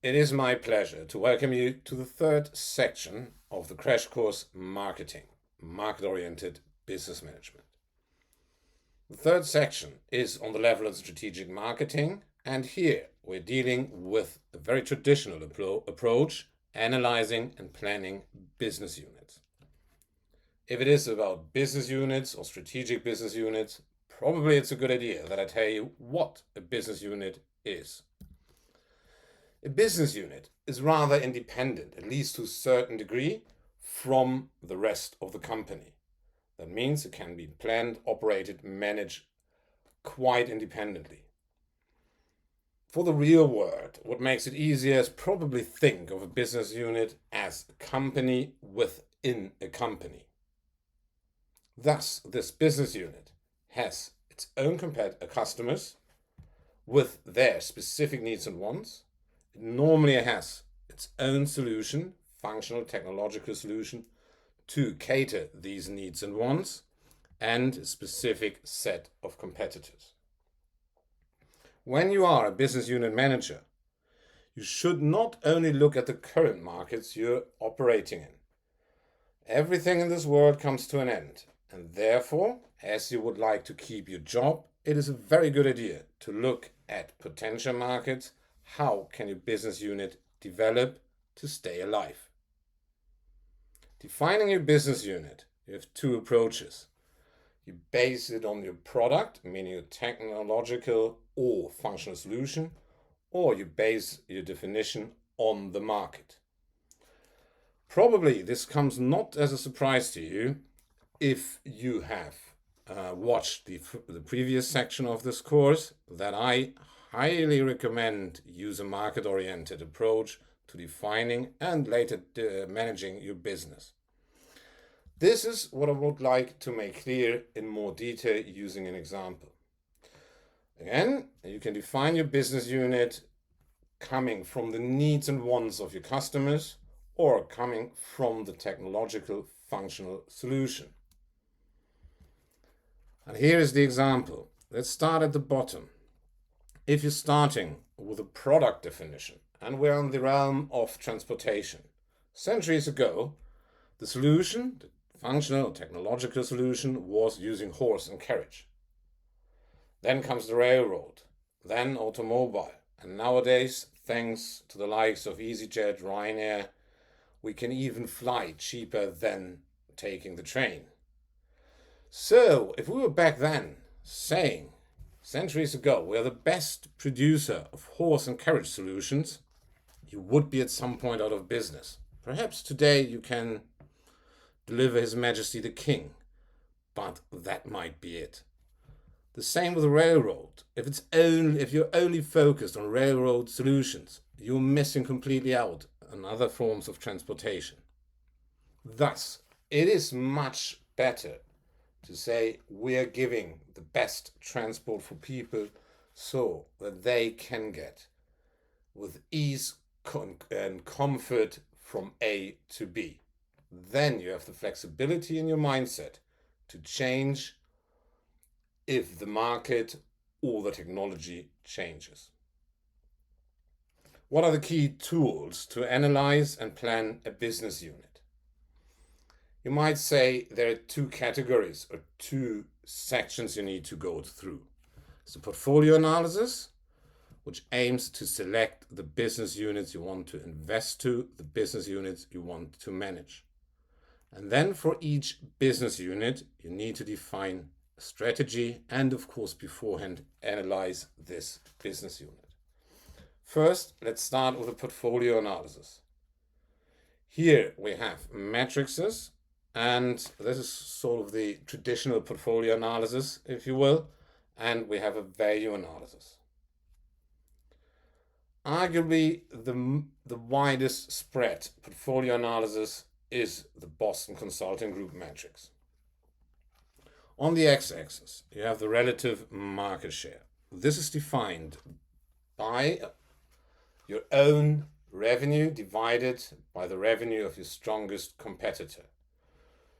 It is my pleasure to welcome you to the third section of the crash course Marketing, Market-Oriented Business Management. The third section is on the level of strategic marketing, and here we're dealing with a very traditional approach, analyzing and planning business units. If it is about business units or strategic business units, probably it's a good idea that I tell you what a business unit is. A business unit is rather independent, at least to a certain degree, from the rest of the company. That means it can be planned, operated, managed quite independently. For the real world, what makes it easier is probably think of a business unit as a company within a company. Thus, this business unit has its own customers with their specific needs and wants. It normally has its own solution, functional technological solution, to cater these needs and wants, and a specific set of competitors. When you are a business unit manager, you should not only look at the current markets you're operating in. Everything in this world comes to an end, and therefore, as you would like to keep your job, it is a very good idea to look at potential markets. How can your business unit develop to stay alive? Defining your business unit, you have two approaches. You base it on your product, meaning a technological or functional solution, or you base your definition on the market. Probably this comes not as a surprise to you if you have watched the previous section of this course, that I highly recommend use a market-oriented approach to defining and later managing your business. This is what I would like to make clear in more detail using an example. Again, you can define your business unit coming from the needs and wants of your customers or coming from the technological functional solution. And here is the example. Let's start at the bottom. If you're starting with a product definition, and we're in the realm of transportation, centuries ago, the solution, the functional technological solution, was using horse and carriage. Then comes the railroad, then automobile, and nowadays, thanks to the likes of EasyJet, Ryanair, we can even fly cheaper than taking the train. So, if we were back then saying, centuries ago, we're the best producer of horse and carriage solutions, you would be at some point out of business. Perhaps today you can deliver His Majesty the King, but that might be it. The same with the railroad. If you're only focused on railroad solutions, you're missing completely out on other forms of transportation. Thus, it is much better to say we are giving the best transport for people so that they can get with ease and comfort from A to B. Then you have the flexibility in your mindset to change if the market or the technology changes. What are the key tools to analyze and plan a business unit? You might say there are two categories or two sections you need to go through. It's the portfolio analysis, which aims to select the business units you want to invest to, the business units you want to manage. And then for each business unit, you need to define a strategy and, of course, beforehand, analyze this business unit. First, let's start with a portfolio analysis. Here we have matrices, and this is sort of the traditional portfolio analysis, if you will, and we have a value analysis. Arguably, the widest spread portfolio analysis is the Boston Consulting Group matrix. On the x-axis, you have the relative market share. This is defined by your own revenue divided by the revenue of your strongest competitor.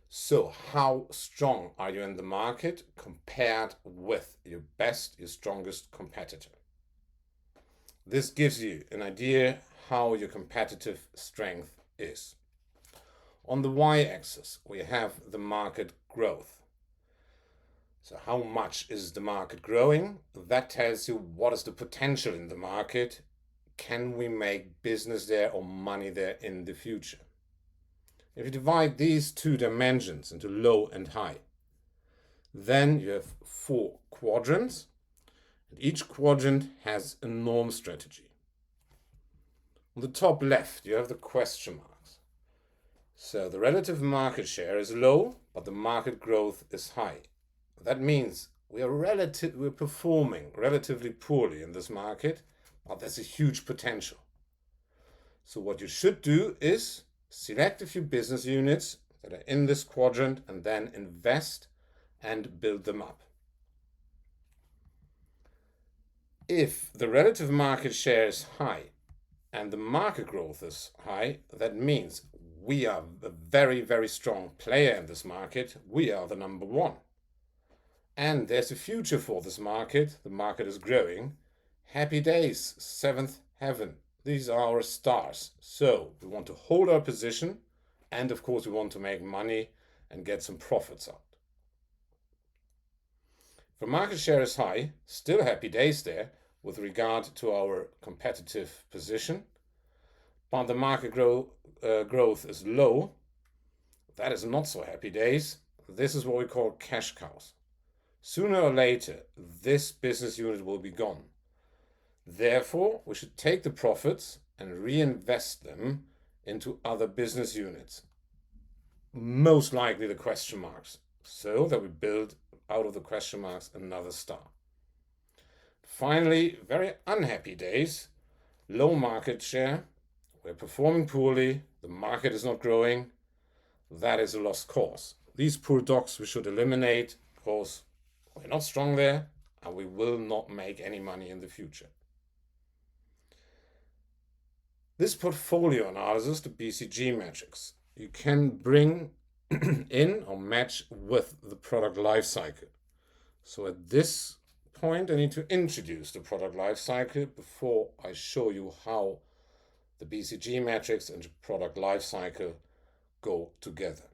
So how strong are you in the market compared with your strongest competitor? This gives you an idea how your competitive strength is. On the y-axis, we have the market growth. So how much is the market growing? That tells you what is the potential in the market. Can we make business there or money there in the future? If you divide these two dimensions into low and high, then you have 4 quadrants, and each quadrant has a norm strategy. On the top left, you have the question marks. So the relative market share is low, but the market growth is high. That means we're performing relatively poorly in this market, but there's a huge potential. So what you should do is select a few business units that are in this quadrant and then invest and build them up. If the relative market share is high and the market growth is high, that means we are a very, very strong player in this market. We are the number one. And there's a future for this market. The market is growing. Happy days, seventh heaven. These are our stars. So we want to hold our position, and of course we want to make money and get some profits out. If market share is high, still happy days there with regard to our competitive position, but the market growth is low. That is not so happy days. This is what we call cash cows. Sooner or later, this business unit will be gone. Therefore, we should take the profits and reinvest them into other business units, most likely the question marks, so that we build out of the question marks another star. Finally, very unhappy days, low market share, we're performing poorly, the market is not growing, that is a lost cause. These poor dogs we should eliminate because we're not strong there and we will not make any money in the future. This portfolio analysis, the BCG metrics, you can bring in or match with the product life cycle. So at this point, I need to introduce the product life cycle before I show you how the BCG metrics and the product life cycle go together.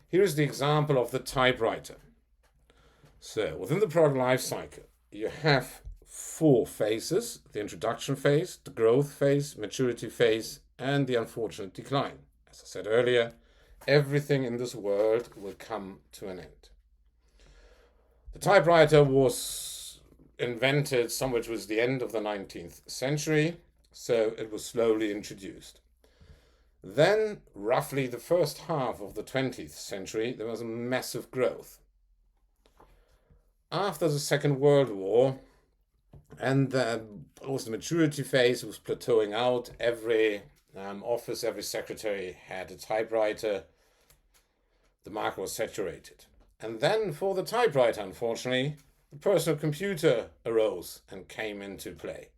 Here is the example of the typewriter. So within the product life cycle, you have 4 phases: the introduction phase, the growth phase, maturity phase, and the unfortunate decline. As I said earlier, everything in this world will come to an end. The typewriter was invented somewhere towards the end of the 19th century, so it was slowly introduced. Then, roughly the first half of the 20th century, there was a massive growth. After the Second World War, and it was the maturity phase, it was plateauing out. Every office, every secretary had a typewriter. The market was saturated. And then for the typewriter, unfortunately, the personal computer arose and came into play.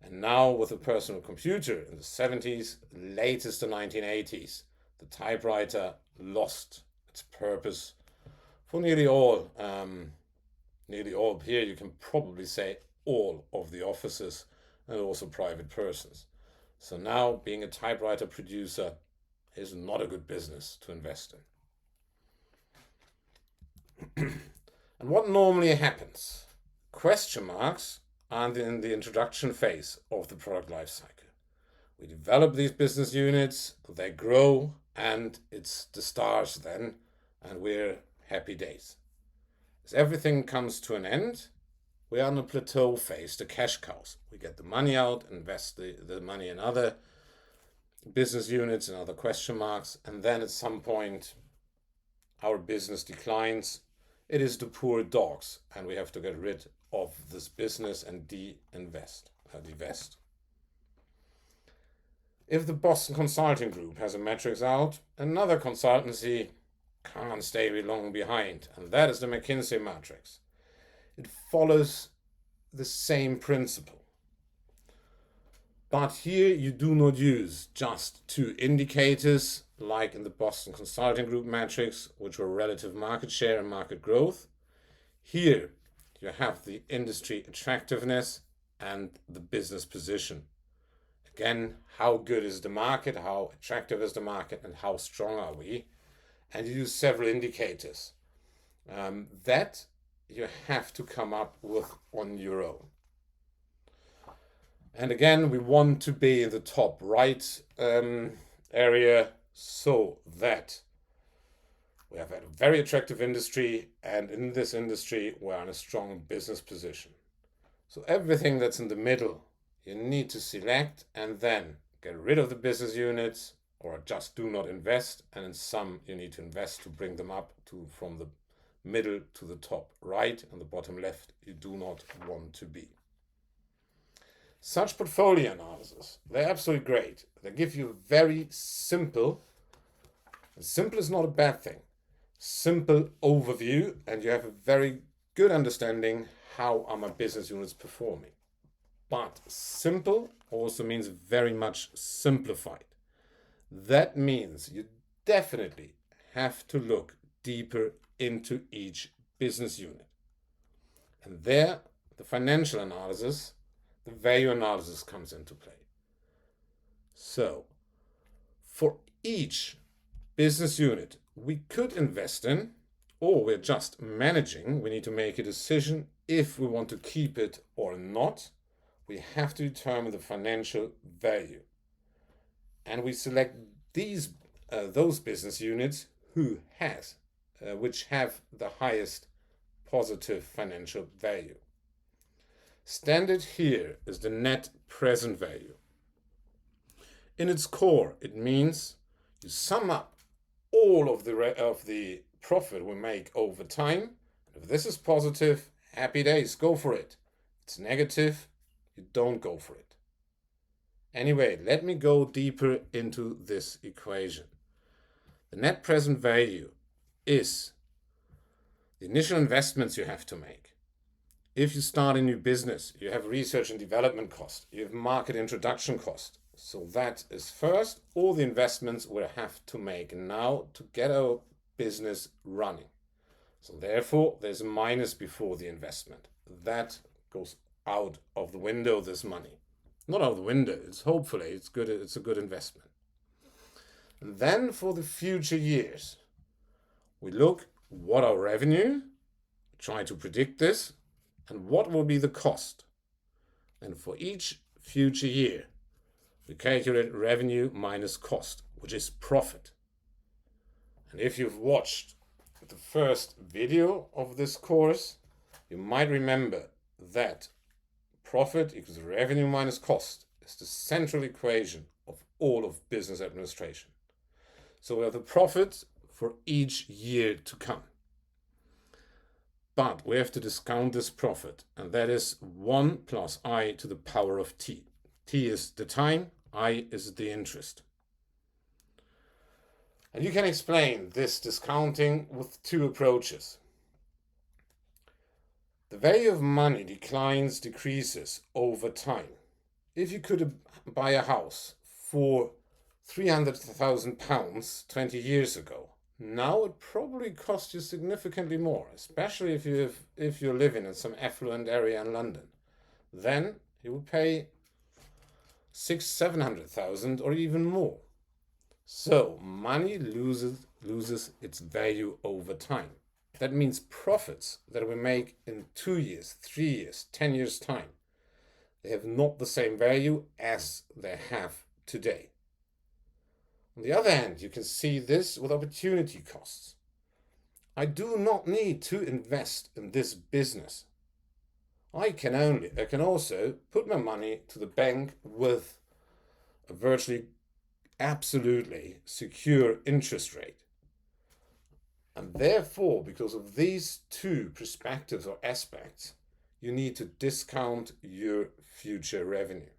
And now with the personal computer in the 70s, latest the 1980s, the typewriter lost its purpose for nearly all here, you can probably say all of the offices and also private persons. So now being a typewriter producer is not a good business to invest in. And what normally happens? Question marks are in the introduction phase of the product life cycle. We develop these business units, they grow, and it's the stars then, and we're happy days. As everything comes to an end, we are in a plateau phase, the cash cows. We get the money out, invest the money in other business units and other question marks, and then at some point our business declines. It is the poor dogs, and we have to get rid of this business and divest. If the Boston Consulting Group has a metrics out, another consultancy can't stay long behind, and that is the McKinsey matrix. It follows the same principle. But here you do not use just 2 indicators like in the Boston Consulting Group matrix, which were relative market share and market growth. Here you have the industry attractiveness and the business position. Again, how good is the market, how attractive is the market, and how strong are we? And you use several indicators that you have to come up with on your own. And again, we want to be in the top right area so that we have a very attractive industry, and in this industry, we're in a strong business position. So everything that's in the middle, you need to select and then get rid of the business units or just do not invest. And in some, you need to invest to bring them up to from the middle to the top right and the bottom left. You do not want to be. Such portfolio analysis, they're absolutely great. They give you a very simple, and simple is not a bad thing, simple overview, and you have a very good understanding how are my business units performing. But simple also means very much simplified. That means you definitely have to look deeper into each business unit. And there, the financial analysis, the value analysis comes into play. So, for each business unit we could invest in, or we're just managing, we need to make a decision if we want to keep it or not. We have to determine the financial value. And we select those business units which have the highest positive financial value. Standard here is the net present value. In its core, it means you sum up all of the profit we make over time. If this is positive, happy days, go for it. If it's negative, you don't go for it. Anyway, let me go deeper into this equation. The net present value is the initial investments you have to make. If you start a new business, you have research and development cost, you have market introduction cost. So that is first all the investments we have to make now to get our business running. So therefore, there's a minus before the investment. That goes out of the window, this money. Not out of the window, hopefully it's good, it's a good investment. And then for the future years, we look what our revenue, try to predict this, and what will be the cost. And for each future year, we calculate revenue minus cost, which is profit. And if you've watched the first video of this course, you might remember that profit equals revenue minus cost is the central equation of all of business administration. So we have the profit for each year to come. But we have to discount this profit, and that is 1 plus I to the power of t. T is the time, I is the interest. And you can explain this discounting with two approaches. The value of money decreases over time. If you could buy a house for £300,000 20 years ago, now it probably costs you significantly more, especially if you're living in some affluent area in London. Then you will pay 600,000-700,000 or even more. So money loses its value over time. That means profits that we make in 2 years, 3 years, 10 years time, they have not the same value as they have today. On the other hand, you can see this with opportunity costs. I do not need to invest in this business. I can also put my money to the bank with a virtually absolutely secure interest rate. And therefore, because of these two perspectives or aspects, you need to discount your future revenue.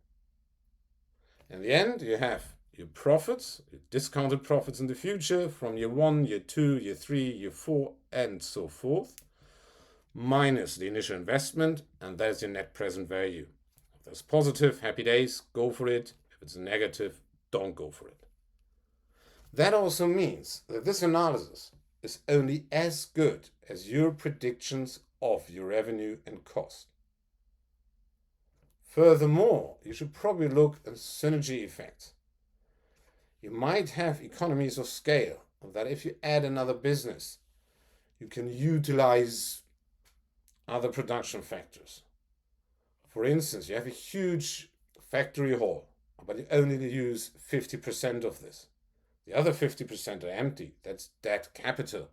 In the end, you have your profits, your discounted profits in the future from year 1, year 2, year 3, year 4, and so forth, minus the initial investment, and that's your net present value. If that's positive, happy days, go for it. If it's negative, don't go for it. That also means that this analysis is only as good as your predictions of your revenue and cost. Furthermore, you should probably look at synergy effects. You might have economies of scale that if you add another business, you can utilize other production factors. For instance, you have a huge factory hall, but you only use 50% of this. The other 50% are empty. That's dead capital.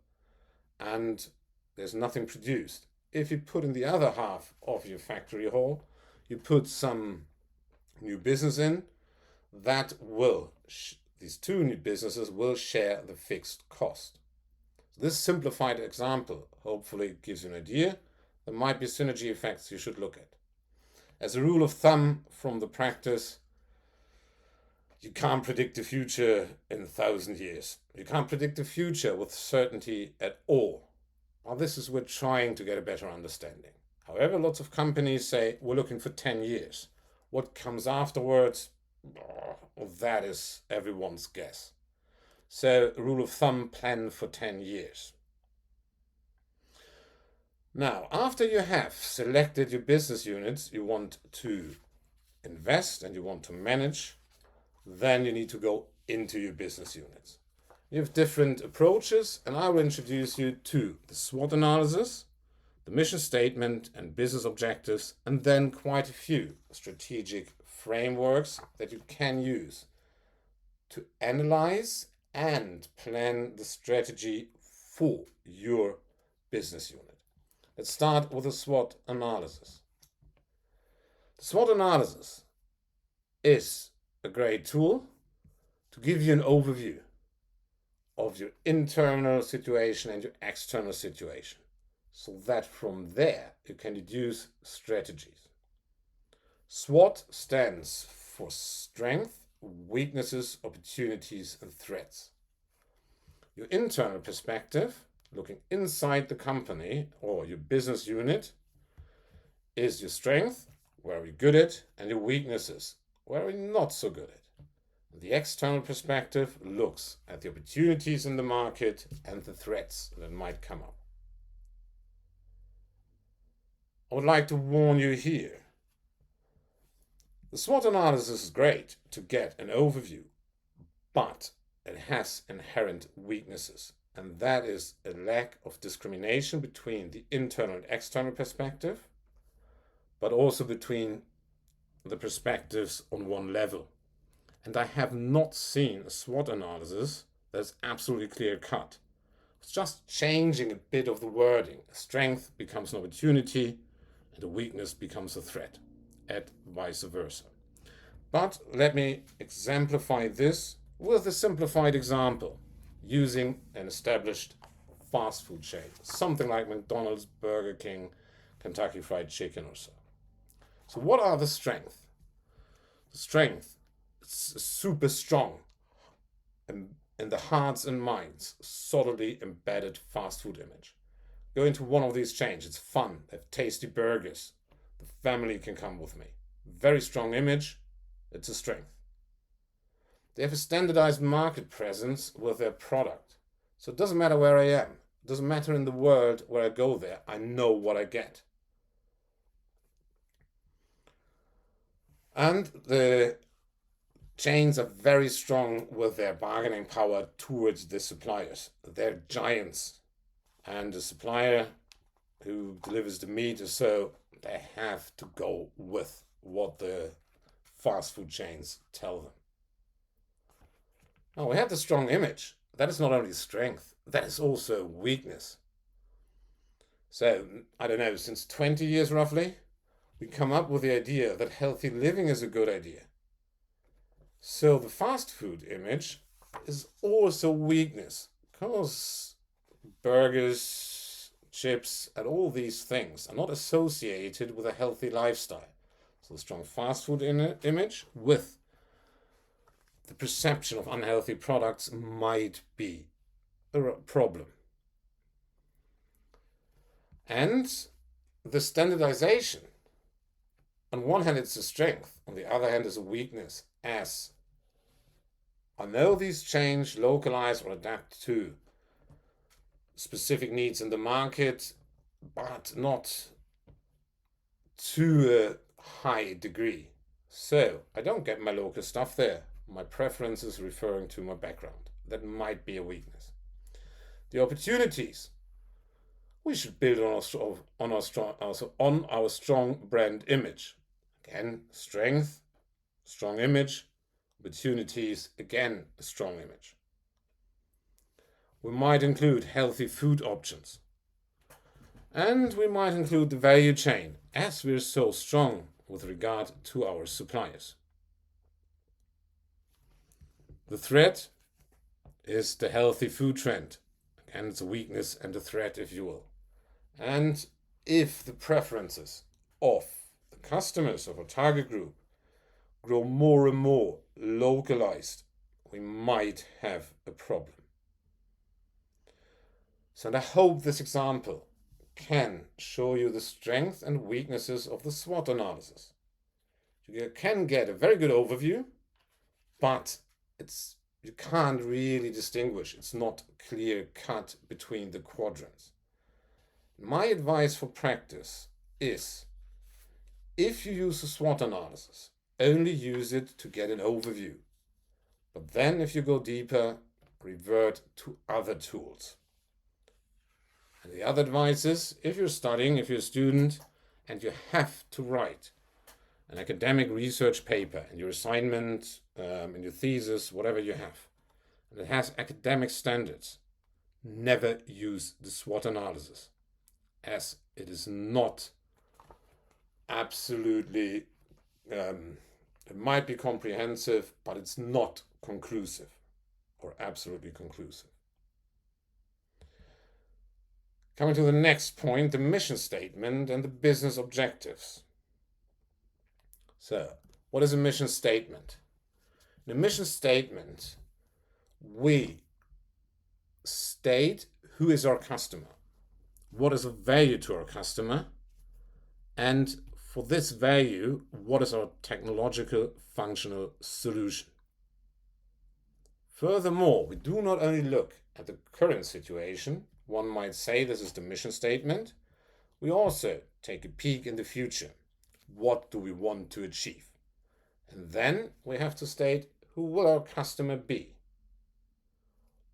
And there's nothing produced. If you put in the other half of your factory hall, you put some new business in, these two new businesses will share the fixed cost. This simplified example hopefully gives you an idea. There might be synergy effects you should look at. As a rule of thumb from the practice, you can't predict the future in 1,000 years. You can't predict the future with certainty at all. Well, this is we're trying to get a better understanding. However, lots of companies say we're looking for 10 years. What comes afterwards, that is everyone's guess. So, rule of thumb, plan for 10 years. Now, after you have selected your business units you want to invest and you want to manage, then you need to go into your business units. You have different approaches, and I will introduce you to the SWOT analysis, the mission statement and business objectives, and then quite a few strategic frameworks that you can use to analyze and plan the strategy for your business unit. Let's start with the SWOT analysis. The SWOT analysis is a great tool to give you an overview of your internal situation and your external situation, so that from there you can deduce strategies. SWOT stands for strength, weaknesses, opportunities, and threats. Your internal perspective, looking inside the company or your business unit, is your strength, where are we good at, and your weaknesses, where are we not so good at. The external perspective looks at the opportunities in the market and the threats that might come up. I would like to warn you here. The SWOT analysis is great to get an overview, but it has inherent weaknesses, and that is a lack of discrimination between the internal and external perspective, but also between the perspectives on one level. And I have not seen a SWOT analysis that's absolutely clear cut. It's just changing a bit of the wording. A strength becomes an opportunity and a weakness becomes a threat, and vice versa. But let me exemplify this with a simplified example using an established fast food chain, something like McDonald's, Burger King, Kentucky Fried Chicken or so. So what are the strengths? The strength is super strong in the hearts and minds, solidly embedded fast food image. Go into one of these chains, it's fun, they have tasty burgers, the family can come with me. Very strong image, it's a strength. They have a standardized market presence with their product. So it doesn't matter where I am, it doesn't matter in the world where I go there, I know what I get. And the chains are very strong with their bargaining power towards the suppliers. They're giants. And the supplier who delivers the meat or so, they have to go with what the fast food chains tell them. Now we have the strong image. That is not only strength, that is also weakness. So, I don't know, since 20 years roughly, we come up with the idea that healthy living is a good idea. So the fast food image is also weakness, because burgers, chips, and all these things are not associated with a healthy lifestyle. So the strong fast food image with the perception of unhealthy products might be a problem. And the standardization, on one hand it's a strength, on the other hand is a weakness, as I know these change, localize or adapt to specific needs in the market, but not to a high degree. So I don't get my local stuff there. My preference is referring to my background. That might be a weakness. The opportunities. We should build on our strong brand image. Again, strength, strong image, opportunities, again, a strong image. We might include healthy food options. And we might include the value chain, as we're so strong with regard to our suppliers. The threat is the healthy food trend. Again, it's a weakness and a threat, if you will. And if the preferences of the customers of our target group grow more and more localized, we might have a problem. So I hope this example can show you the strengths and weaknesses of the SWOT analysis. You can get a very good overview, but you can't really distinguish. It's not clear cut between the quadrants. My advice for practice is, if you use a SWOT analysis, only use it to get an overview. But then if you go deeper, revert to other tools. And the other advice is, if you're studying, if you're a student, and you have to write an academic research paper in your assignment, in your thesis, whatever you have, and it has academic standards, never use the SWOT analysis, as it is not absolutely, it might be comprehensive, but it's not conclusive or absolutely conclusive. Coming to the next point, the mission statement and the business objectives. So, what is a mission statement? In a mission statement, we state who is our customer, what is of value to our customer, and for this value, what is our technological functional solution. Furthermore, we do not only look at the current situation, one might say this is the mission statement, we also take a peek in the future. What do we want to achieve? And then we have to state, who will our customer be?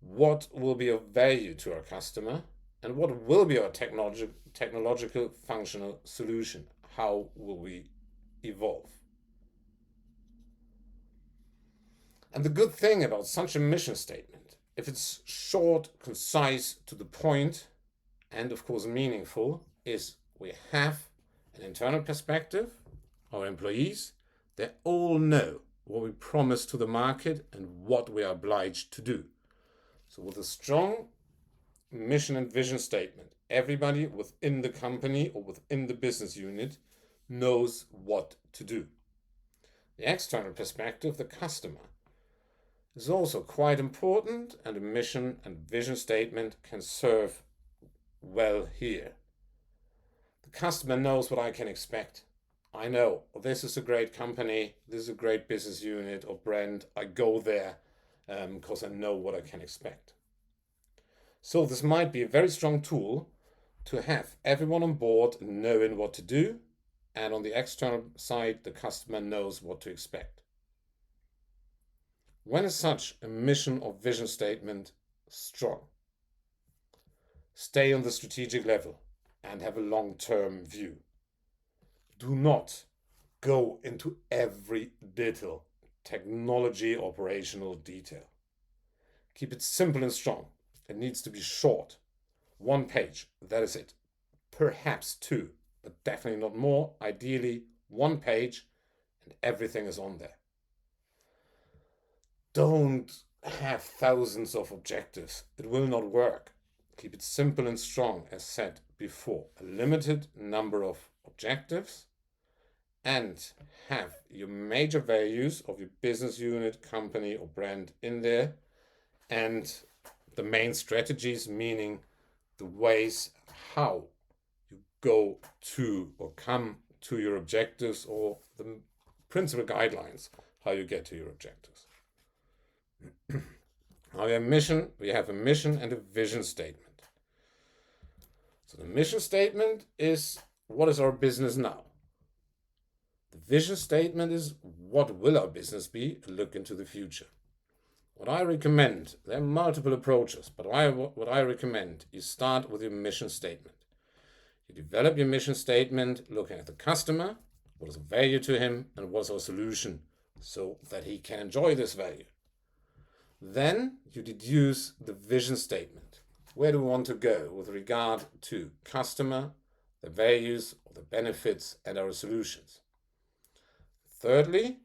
What will be of value to our customer? And what will be our technological functional solution? How will we evolve? And the good thing about such a mission statement, if it's short, concise, to the point, and of course meaningful, is we have an internal perspective, our employees, they all know what we promise to the market and what we are obliged to do. So with a strong mission and vision statement, everybody within the company or within the business unit knows what to do. The external perspective, the customer, is also quite important, and a mission and vision statement can serve well here. The customer knows what I can expect. I know, this is a great company, this is a great business unit or brand. I go there because I know what I can expect. So this might be a very strong tool to have everyone on board knowing what to do, and on the external side, the customer knows what to expect. When is such a mission or vision statement strong? Stay on the strategic level and have a long-term view. Do not go into every little technology operational detail. Keep it simple and strong. It needs to be short. 1 page, that is it. Perhaps 2, but definitely not more. Ideally, 1 page and everything is on there. Don't have thousands of objectives. It will not work. Keep it simple and strong, as said before. A limited number of objectives, and have your major values of your business unit, company, or brand in there, and the main strategies, meaning the ways how you go to or come to your objectives, or the principal guidelines how you get to your objectives. Our mission, we have a mission and a vision statement. So the mission statement is, what is our business now? The vision statement is what will our business be to look into the future. What I recommend, there are multiple approaches, but what I recommend, you start with your mission statement. You develop your mission statement looking at the customer, what is of value to him, and what's our solution so that he can enjoy this value. Then you deduce the vision statement. Where do we want to go with regard to customer, the values, the benefits, and our solutions? Thirdly,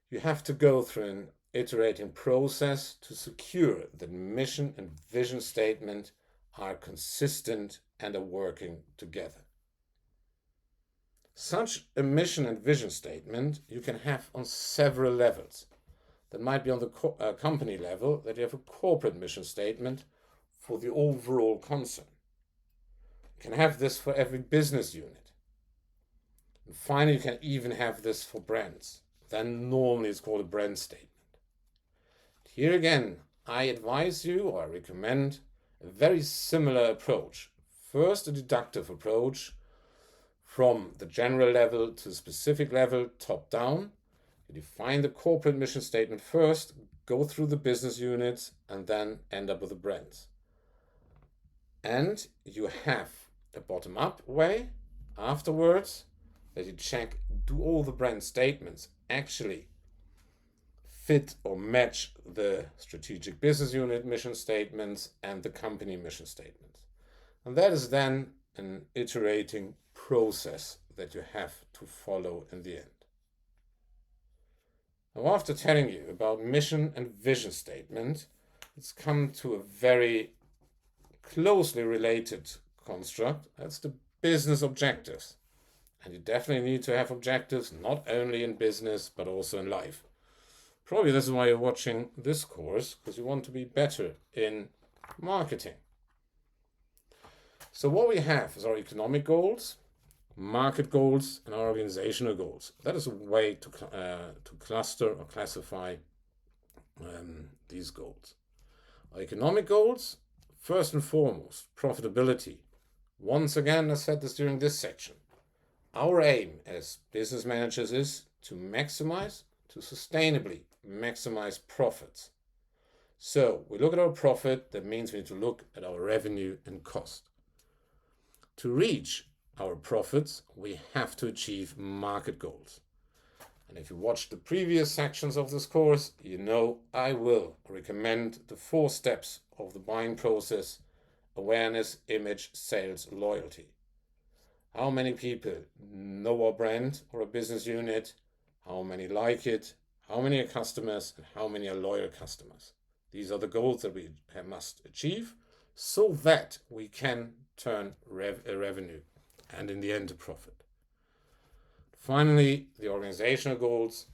you have to go through an iterating process to secure that mission and vision statement are consistent and are working together. Such a mission and vision statement you can have on several levels. That might be on the company level, that you have a corporate mission statement for the overall concern. You can have this for every business unit. And finally, you can even have this for brands. Then normally it's called a brand statement. Here again, I advise you, or I recommend, a very similar approach. First, a deductive approach from the general level to the specific level, top down. You define the corporate mission statement first, go through the business units, and then end up with the brands. And you have a bottom-up way afterwards that you check, do all the brand statements actually fit or match the strategic business unit mission statements and the company mission statements. And that is then an iterating process that you have to follow in the end. Now, after telling you about mission and vision statement, let's come to a very closely related construct. That's the business objectives. And you definitely need to have objectives not only in business but also in life. Probably this is why you're watching this course, because you want to be better in marketing. So what we have is our economic goals, market goals, and our organizational goals. That is a way to cluster or classify these goals. Our economic goals, first and foremost, profitability. Once again, I said this during this section. Our aim as business managers is to sustainably maximize profits. So we look at our profit, that means we need to look at our revenue and cost. To reach our profits, we have to achieve market goals. And if you watched the previous sections of this course, you know I will recommend the 4 steps of the buying process: awareness, image, sales, loyalty. How many people know our brand or a business unit? How many like it? How many are customers? And how many are loyal customers? These are the goals that we must achieve so that we can turn revenue and in the end a profit. Finally, the organizational goals.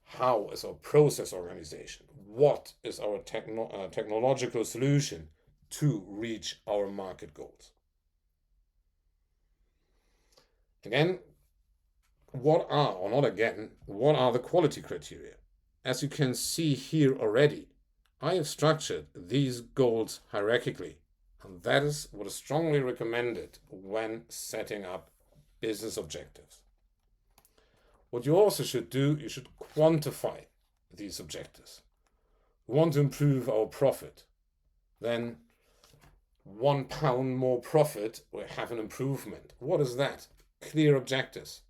How is our process organization? What is our technological solution to reach our market goals? Again, what are the quality criteria? As you can see here already, I have structured these goals hierarchically, and that is what is strongly recommended when setting up business objectives. What you also should do, you should quantify these objectives. We want to improve our profit. Then £1 more profit will have an improvement. What is that? Clear objectives.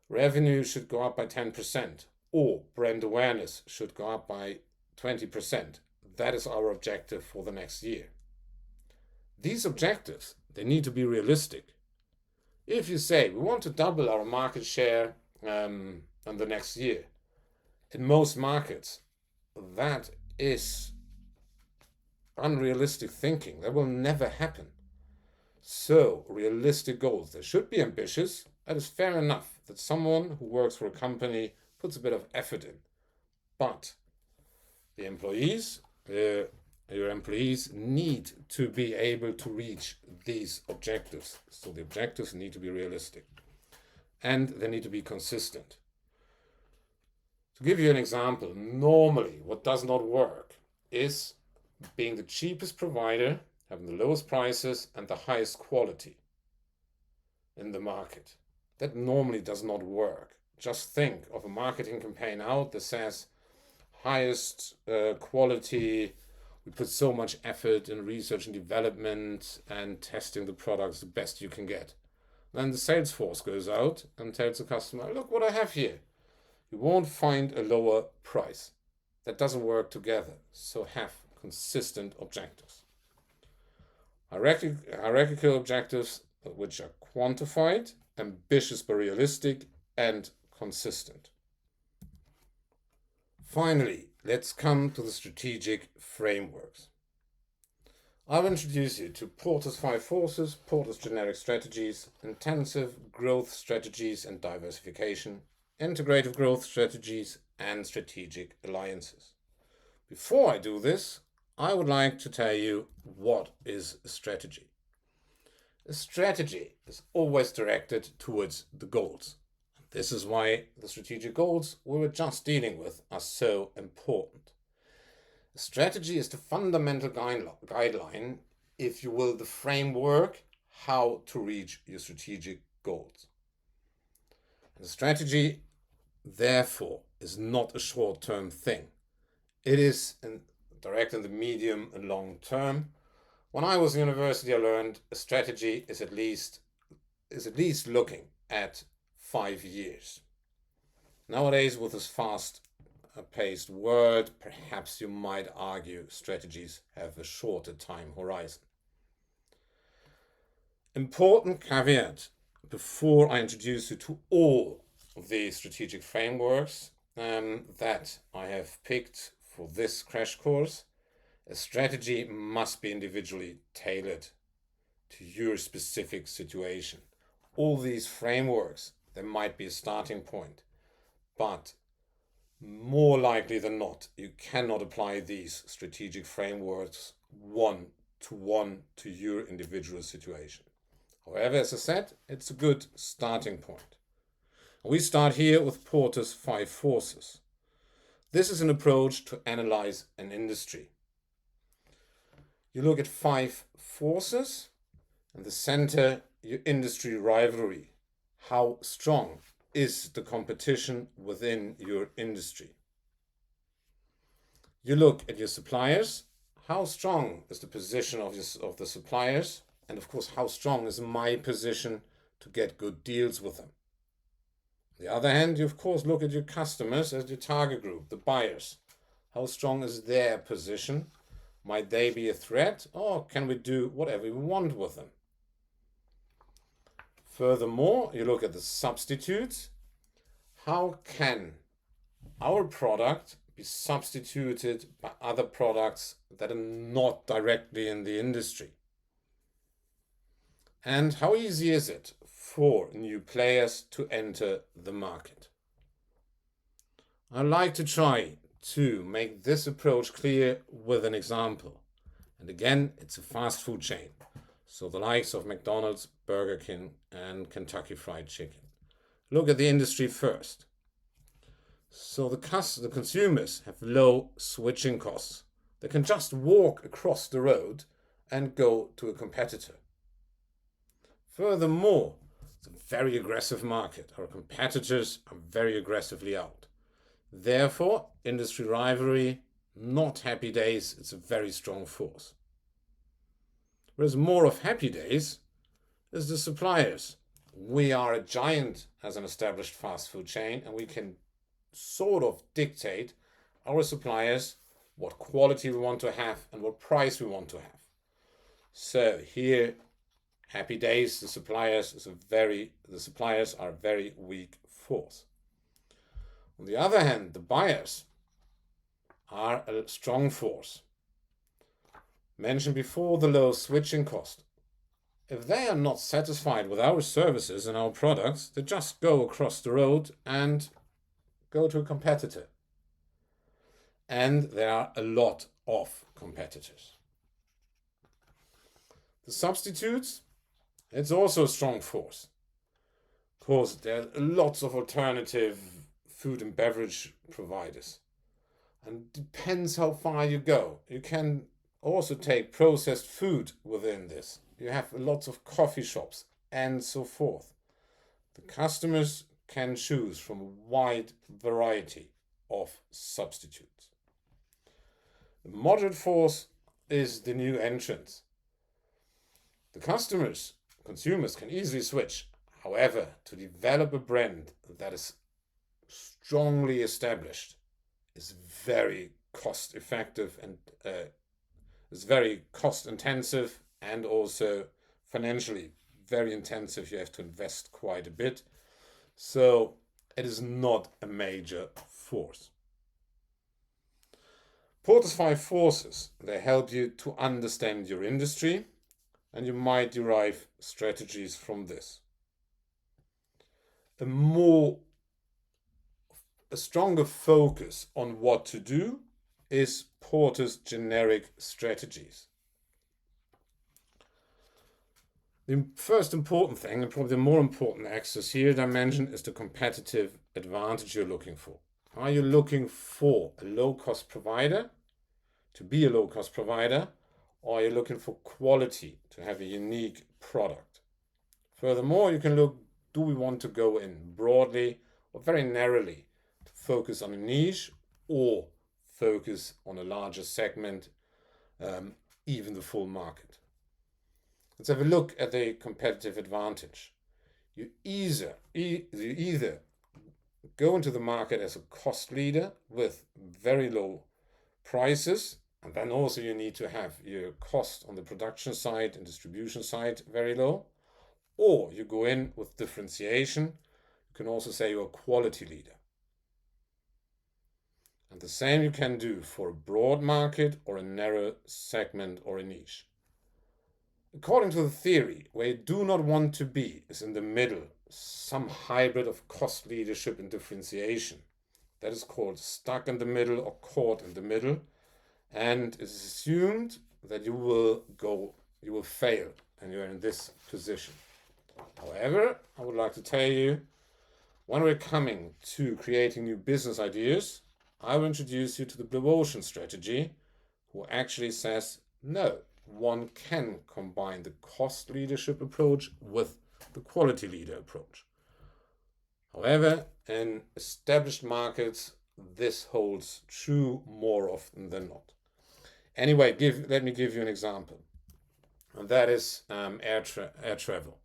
Revenue should go up by 10%, or brand awareness should go up by 20%. That is our objective for the next year. These objectives, they need to be realistic. If you say we want to double our market share in the next year, in most markets, that is unrealistic thinking. That will never happen. So, realistic goals. They should be ambitious. That is fair enough that someone who works for a company puts a bit of effort in. But the employees, your employees need to be able to reach these objectives. So the objectives need to be realistic. And they need to be consistent. To give you an example, normally what does not work is being the cheapest provider, having the lowest prices and the highest quality in the market. That normally does not work. Just think of a marketing campaign out that says highest quality. We put so much effort in research and development and testing the products the best you can get. Then the sales force goes out and tells the customer, look what I have here. You won't find a lower price. That doesn't work together. So have consistent objectives. Hierarchical objectives which are quantified, ambitious but realistic, and consistent. Finally, let's come to the strategic frameworks. I'll introduce you to Porter's 5 forces, Porter's generic strategies, intensive growth strategies and diversification, integrative growth strategies, and strategic alliances. Before I do this, I would like to tell you what is a strategy. A strategy is always directed towards the goals. This is why the strategic goals we were just dealing with are so important. A strategy is the fundamental guideline, if you will, the framework how to reach your strategic goals. And the strategy, therefore, is not a short-term thing. It is direct in the medium and long term. When I was in university, I learned a strategy is at least looking at 5 years. Nowadays, with this fast-paced world, perhaps you might argue strategies have a shorter time horizon. Important caveat before I introduce you to all of the strategic frameworks that I have picked for this crash course. A strategy must be individually tailored to your specific situation. All these frameworks, there might be a starting point, but more likely than not, you cannot apply these strategic frameworks one-to-one to your individual situation. However, as I said, it's a good starting point. We start here with Porter's 5 forces. This is an approach to analyze an industry. You look at 5 forces, and the center, your industry rivalry. How strong is the competition within your industry? You look at your suppliers. How strong is the position of the suppliers? And of course, how strong is my position to get good deals with them? On the other hand, you of course look at your customers as your target group, the buyers. How strong is their position? Might they be a threat, or can we do whatever we want with them? Furthermore, you look at the substitutes. How can our product be substituted by other products that are not directly in the industry? And how easy is it for new players to enter the market? I'd like to try to make this approach clear with an example. And again, it's a fast food chain. So the likes of McDonald's, Burger King, and Kentucky Fried Chicken. Look at the industry first. So the consumers have low switching costs. They can just walk across the road and go to a competitor. Furthermore, it's a very aggressive market. Our competitors are very aggressively out. Therefore, industry rivalry, not happy days, it's a very strong force. Whereas more of happy days is the suppliers. We are a giant as an established fast food chain, and we can sort of dictate our suppliers what quality we want to have and what price we want to have. So here, happy days, the suppliers are a very weak force. On the other hand, the buyers are a strong force. Mentioned before the low switching cost. If they are not satisfied with our services and our products, they just go across the road and go to a competitor. And there are a lot of competitors. The substitutes, it's also a strong force. Of course, there are lots of alternative food and beverage providers. And depends how far you go. You can also take processed food within this. You have lots of coffee shops and so forth. The customers can choose from a wide variety of substitutes. The moderate force is the new entrant. The consumers can easily switch. However, to develop a brand that is strongly established is very cost effective and is very cost intensive and also financially very intensive. You have to invest quite a bit. So it is not a major force. Porter's 5 forces, they help you to understand your industry, and you might derive strategies from this. A stronger focus on what to do is Porter's generic strategies. The first important thing, and probably the more important axis here that I mentioned, is the competitive advantage you're looking for. Are you looking for a low-cost provider, to be a low-cost provider, or are you looking for quality, to have a unique product? Furthermore, you can look, do we want to go in broadly or very narrowly, to focus on a niche or focus on a larger segment, even the full market? Let's have a look at the competitive advantage. You either go into the market as a cost leader with very low prices, and then also you need to have your cost on the production side and distribution side very low, or you go in with differentiation. You can also say you're a quality leader. And the same you can do for a broad market or a narrow segment or a niche. According to the theory, where you do not want to be is in the middle, some hybrid of cost leadership and differentiation. That is called stuck in the middle or caught in the middle, and it is assumed that you will fail and you're in this position. However, I would like to tell you, when we're coming to creating new business ideas, I will introduce you to the Blue Ocean strategy, who actually says, no, one can combine the cost leadership approach with the quality leader approach. However, in established markets, this holds true more often than not. Anyway, let me give you an example, and that is air travel.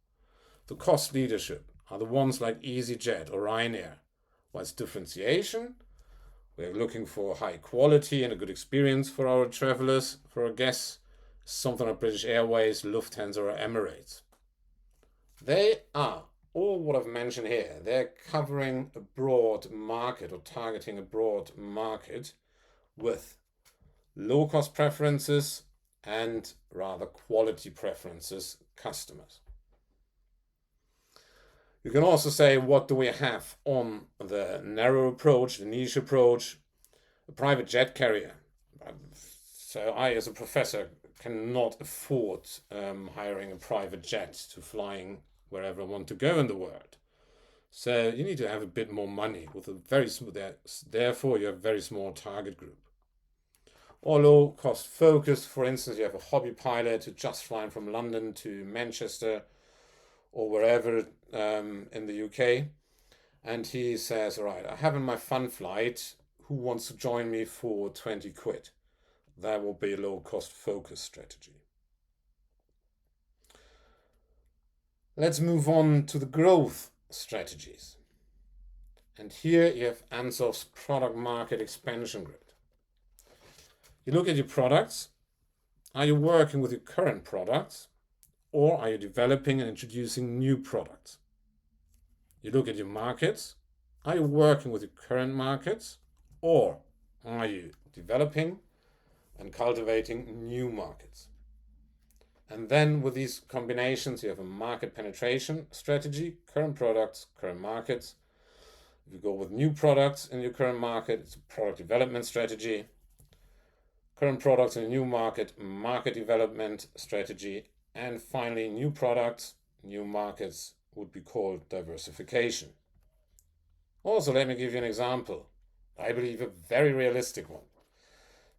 The cost leadership are the ones like EasyJet or Ryanair. Whilst differentiation, we're looking for high quality and a good experience for our travelers, for our guests, something like British Airways, Lufthansa or Emirates. They are, all what I've mentioned here, they're covering a broad market or targeting a broad market with low cost preferences and rather quality preferences customers. You can also say, what do we have on the narrow approach, the niche approach? A private jet carrier. So I, as a professor, cannot afford hiring a private jet to flying wherever I want to go in the world. So you need to have a bit more money with a very small, therefore you have a very small target group. Or low cost focus, for instance, you have a hobby pilot who just flying from London to Manchester or wherever in the UK, and he says, all right, I have in my fun flight, who wants to join me for 20 quid? That will be a low cost focus strategy. Let's move on to the growth strategies. And here you have Ansof's product market expansion grid. You look at your products. Are you working with your current products, or are you developing and introducing new products? You look at your markets. Are you working with your current markets, or are you developing and cultivating new markets? And then with these combinations, you have a market penetration strategy, current products, current markets. If you go with new products in your current market, it's a product development strategy. Current products in a new market, market development strategy. And finally, new products, new markets would be called diversification. Also, let me give you an example. I believe a very realistic one.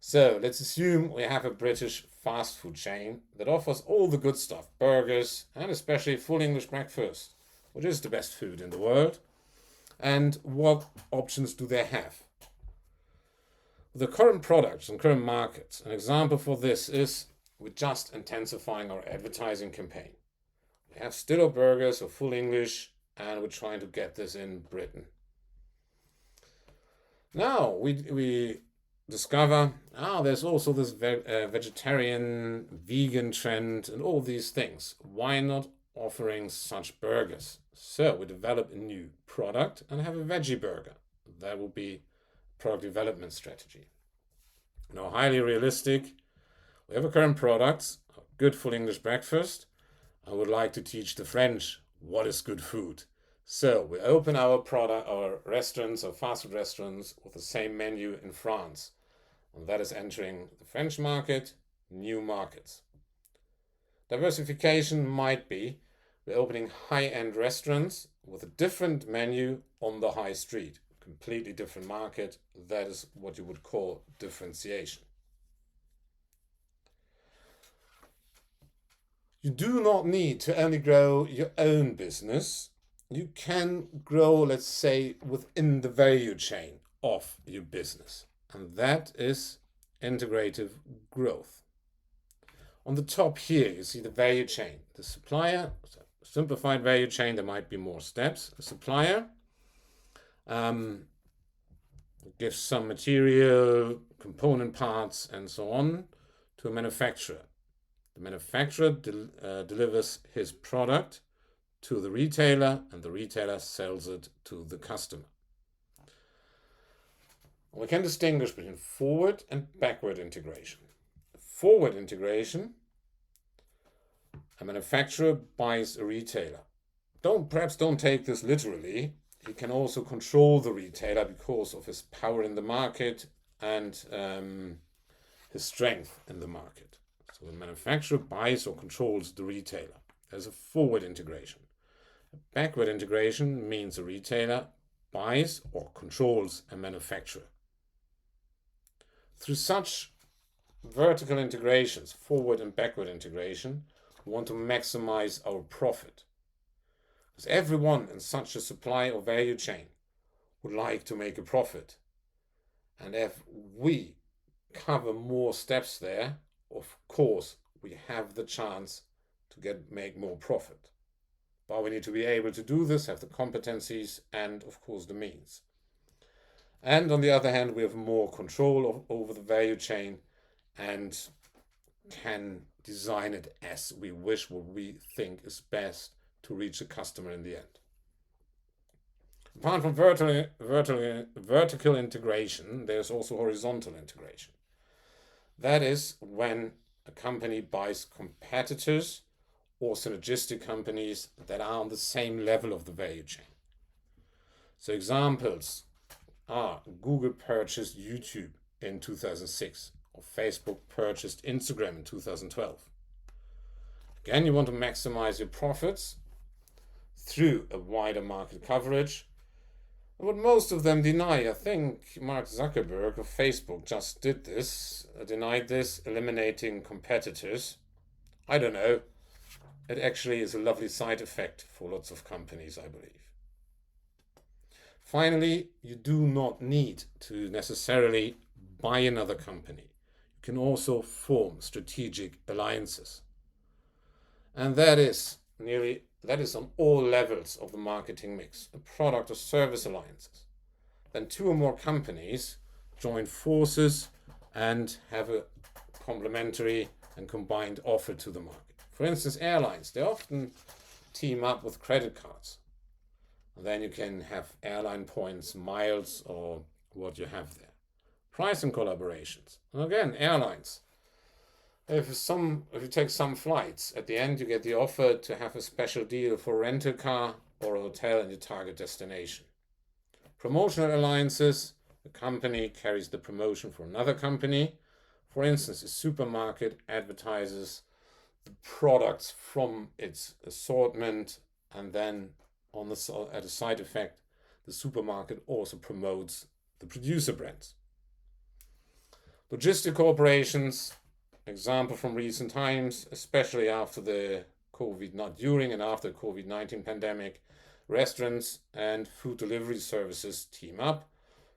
So let's assume we have a British fast food chain that offers all the good stuff, burgers, and especially full English breakfast, which is the best food in the world. And what options do they have? The current products and current markets, an example for this is we're just intensifying our advertising campaign. We have Stiller burgers or full English, and we're trying to get this in Britain. Now we discover, there's also this vegetarian, vegan trend and all these things. Why not offering such burgers? So we develop a new product and have a veggie burger. That will be product development strategy. Now, highly realistic. We have a current product, a good full English breakfast. I would like to teach the French what is good food. So we open our restaurants, our fast food restaurants, with the same menu in France. And that is entering the French market, new markets. Diversification might be we're opening high-end restaurants with a different menu on the high street. Completely different market. That is what you would call differentiation. You do not need to only grow your own business. You can grow, let's say, within the value chain of your business. And that is integrative growth. On the top here, you see the value chain. The supplier, simplified value chain, there might be more steps. The supplier gives some material, component parts, and so on to a manufacturer. The manufacturer delivers his product to the retailer, and the retailer sells it to the customer. We can distinguish between forward and backward integration. Forward integration, a manufacturer buys a retailer. Perhaps don't take this literally. He can also control the retailer because of his power in the market and his strength in the market. So the manufacturer buys or controls the retailer. There's a forward integration. A backward integration means a retailer buys or controls a manufacturer. Through such vertical integrations, forward and backward integration, we want to maximize our profit. Because everyone in such a supply or value chain would like to make a profit. And if we cover more steps there, of course, we have the chance to make more profit. But we need to be able to do this, have the competencies, and of course the means. And on the other hand, we have more control over the value chain and can design it as we wish, what we think is best to reach the customer in the end. Apart from vertical integration, there's also horizontal integration. That is when a company buys competitors or synergistic companies that are on the same level of the value chain. So examples are Google purchased YouTube in 2006 or Facebook purchased Instagram in 2012. Again, you want to maximize your profits through a wider market coverage. And what most of them deny, I think Mark Zuckerberg of Facebook just denied this, eliminating competitors. I don't know. It actually is a lovely side effect for lots of companies, I believe. Finally, you do not need to necessarily buy another company. You can also form strategic alliances. And that is on all levels of the marketing mix, a product or service alliances. Then two or more companies join forces and have a complementary and combined offer to the market. For instance, airlines, they often team up with credit cards. And then you can have airline points, miles, or what you have there. Pricing collaborations. And again, airlines. If you take some flights, at the end you get the offer to have a special deal for a rental car or a hotel in your target destination. Promotional alliances. The company carries the promotion for another company. For instance, a supermarket advertises the products from its assortment, and then as a side effect, the supermarket also promotes the producer brands. Logistic corporations, example from recent times, especially after the during and after the COVID-19 pandemic, restaurants and food delivery services team up.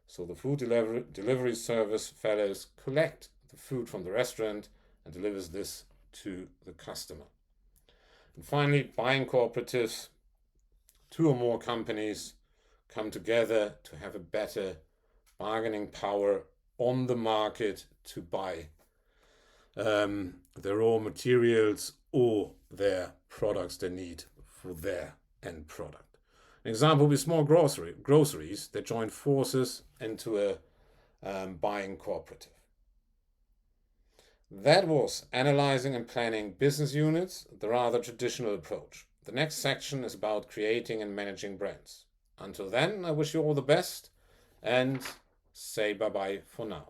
So the food delivery service fellows collect the food from the restaurant and delivers this to the customer. And finally, buying cooperatives. 2 or more companies come together to have a better bargaining power on the market to buy the raw materials or their products they need for their end product. An example would be small groceries that join forces into a buying cooperative. That was analyzing and planning business units, the rather traditional approach. The next section is about creating and managing brands. Until then, I wish you all the best and say bye-bye for now.